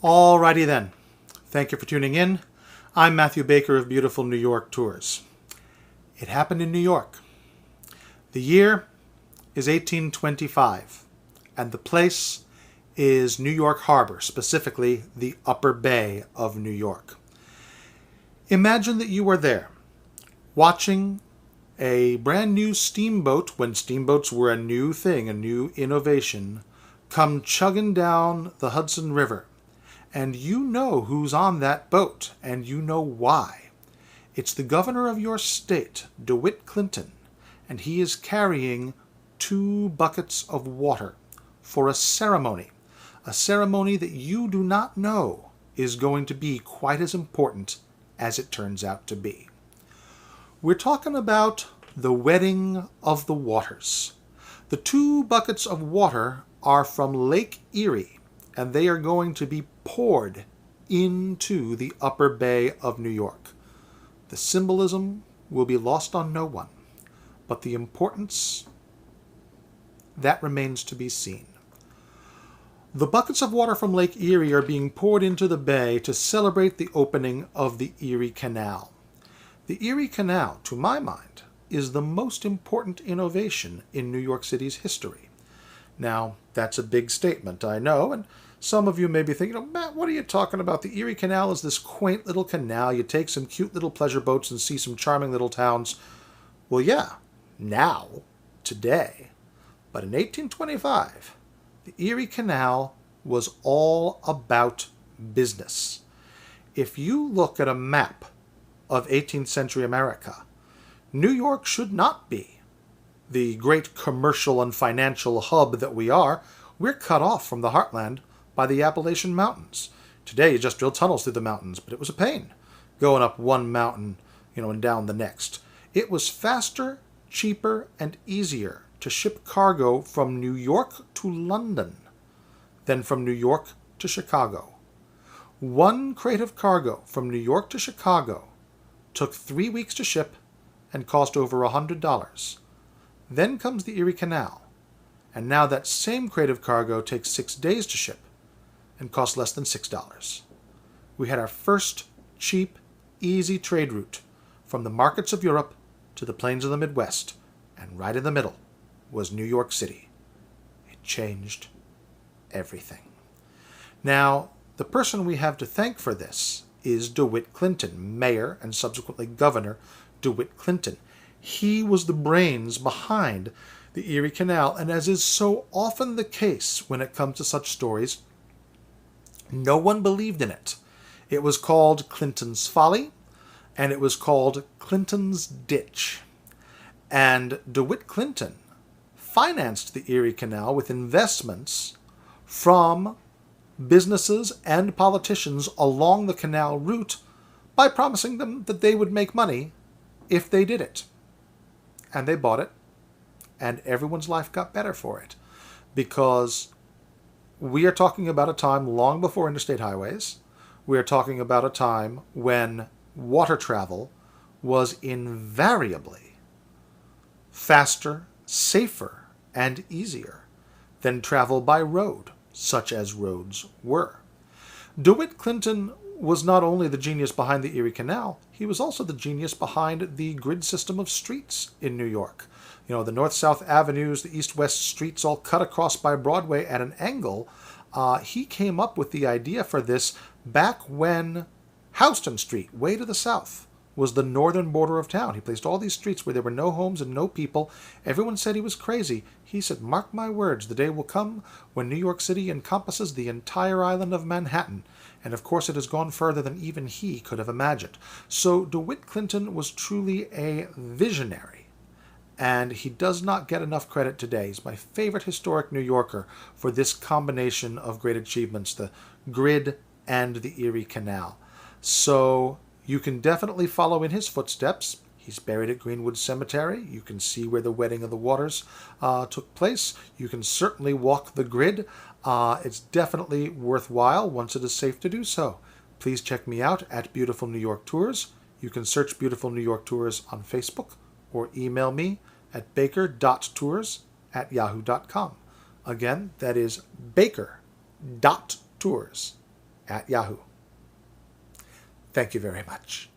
Alrighty then. Thank you for tuning in. I'm Matthew Baker of Beautiful New York Tours. It happened in New York. The year is 1825, and the place is New York Harbor, specifically the Upper Bay of New York. Imagine that you are there, watching a brand new steamboat, when steamboats were a new thing, a new innovation, come chugging down the Hudson River. And you know who's on that boat, and you know why. It's the governor of your state, DeWitt Clinton, and he is carrying 2 buckets of water for a ceremony that you do not know is going to be quite as important as it turns out to be. We're talking about the wedding of the waters. The 2 buckets of water are from Lake Erie, and they are going to be poured into the Upper Bay of New York. The symbolism will be lost on no one, but the importance, that remains to be seen. The buckets of water from Lake Erie are being poured into the bay to celebrate the opening of the Erie Canal. The Erie Canal, to my mind, is the most important innovation in New York City's history. Now, that's a big statement, I know, and some of you may be thinking, Matt, what are you talking about? The Erie Canal is this quaint little canal. You take some cute little pleasure boats and see some charming little towns. Well, yeah, now, today. But in 1825, the Erie Canal was all about business. If you look at a map of 18th century America, New York should not be the great commercial and financial hub that we are. We're cut off from the heartland by the Appalachian Mountains. Today you just drill tunnels through the mountains, but it was a pain going up one mountain, and down the next. It was faster, cheaper, and easier to ship cargo from New York to London than from New York to Chicago. One crate of cargo from New York to Chicago took 3 weeks to ship and cost over $100. Then comes the Erie Canal, and now that same crate of cargo takes 6 days to ship and costs less than $6. We had our first cheap, easy trade route from the markets of Europe to the plains of the Midwest, and right in the middle was New York City. It changed everything. Now, the person we have to thank for this is DeWitt Clinton, Mayor and subsequently Governor DeWitt Clinton. He was the brains behind the Erie Canal, and as is so often the case when it comes to such stories, no one believed in it. It was called Clinton's Folly, and it was called Clinton's Ditch. And DeWitt Clinton financed the Erie Canal with investments from businesses and politicians along the canal route by promising them that they would make money if they did it. And they bought it, and everyone's life got better for it, because we are talking about a time long before interstate highways. We are talking about a time when water travel was invariably faster, safer, and easier than travel by road, such as roads were. DeWitt Clinton was not only the genius behind the Erie Canal, he was also the genius behind the grid system of streets in New York. The north-south avenues, the east-west streets all cut across by Broadway at an angle. He came up with the idea for this back when Houston Street, way to the south, was the northern border of town. He placed all these streets where there were no homes and no people. Everyone said he was crazy. He said, mark my words, the day will come when New York City encompasses the entire island of Manhattan. And of course it has gone further than even he could have imagined. So DeWitt Clinton was truly a visionary, and he does not get enough credit today. He's my favorite historic New Yorker for this combination of great achievements, the grid and the Erie Canal. So you can definitely follow in his footsteps. He's buried at Greenwood Cemetery. You can see where the wedding of the waters took place. You can certainly walk the grid. It's definitely worthwhile once it is safe to do so. Please check me out at Beautiful New York Tours. You can search Beautiful New York Tours on Facebook or email me at baker.tours@yahoo.com. Again, that is baker.tours at Yahoo. Thank you very much.